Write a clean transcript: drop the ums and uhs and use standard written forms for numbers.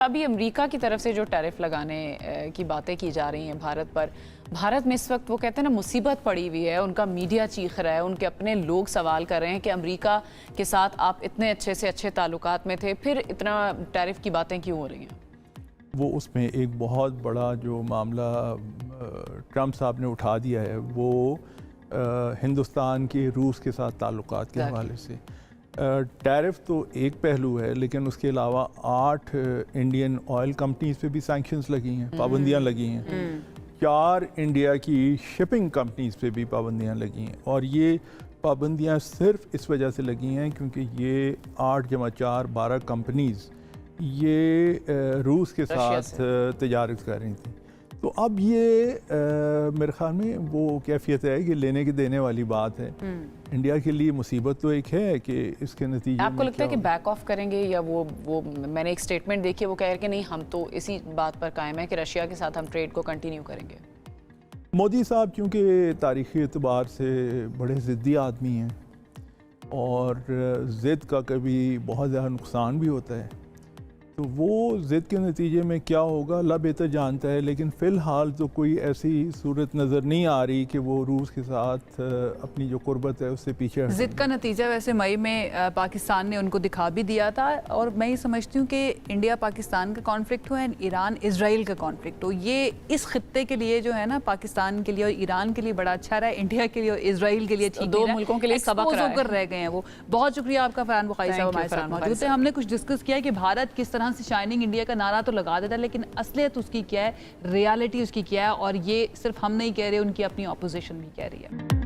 अभी अमेरिका की तरफ से जो टैरिफ लगाने की बातें की जा रही हैं भारत पर, भारत में इस वक्त वो कहते हैं ना मुसीबत पड़ी हुई है, उनका मीडिया चीख रहा है, उनके अपने लोग सवाल कर रहे हैं कि अमेरिका के साथ आप इतने अच्छे से अच्छे ताल्लुकात में थे, फिर इतना टैरिफ की बातें क्यों हो रही हैं? वो उसमें एक बहुत बड़ा जो मामला ट्रंप साहब ने उठा दिया है वो हिंदुस्तान के रूस के साथ ताल्लुकात के हवाले से। टैरिफ तो एक पहलू है, लेकिन उसके अलावा 8 इंडियन ऑयल कंपनीज पे भी सैंक्शंस लगी हैं, पाबंदियां लगी हैं। 4 इंडिया की शिपिंग कंपनीज पे भी पाबंदियां लगी हैं, और ये पाबंदियां सिर्फ इस वजह से लगी हैं क्योंकि ये 8 जमा 4 12 कंपनीज ये रूस के साथ तजारत कर रही थी। तो अब ये मेरे ख्याल में वो कैफियत है कि लेने के देने वाली बात है। इंडिया के लिए मुसीबत तो एक है कि इसके नतीजे आपको लगता है कि बैक ऑफ करेंगे, या वो मैंने एक स्टेटमेंट देखी है, वो कह रहे हैं कि नहीं, हम तो इसी बात पर कायम है कि रशिया के साथ हम ट्रेड को कंटिन्यू करेंगे। मोदी साहब चूँकि तारीख़ी एतबार से बड़े ज़िद्दी आदमी हैं और ज़िद का कभी बहुत ज़्यादा नुकसान भी होता है, तो वो ज़िद के नतीजे में क्या होगा अल्लाह बेहतर जानता है। लेकिन फ़िलहाल तो कोई ऐसी सूरत नज़र नहीं आ रही कि वो रूस के साथ अपनी जो कुर्बत है उससे पीछे हटेंगे। ज़िद का नतीजा वैसे मई में पाकिस्तान ने उनको दिखा भी दिया था, और मैं ये समझती हूँ कि इंडिया पाकिस्तान का कॉन्फ्लिक्ट हो या ईरान इसराइल का कॉन्फ्लिक्ट हो, ये इस खत्ते के लिए जो है ना, पाकिस्तान के लिए और ईरान के लिए बड़ा अच्छा रहा है, इंडिया के लिए और इसराइल के लिए ठीक, दो मुल्कों के लिए सबक रह गए हैं वो। बहुत शुक्रिया आपका फरहान बुखारी साहब हमारे साथ मौजूद थे। हमने कुछ डिस्कस किया कि भारत किस तरह से शाइनिंग इंडिया का नारा तो लगा देता है, लेकिन असलियत उसकी क्या है, रियलिटी उसकी क्या है, और ये सिर्फ हम नहीं कह रहे, उनकी अपनी ऑपोजिशन भी कह रही है।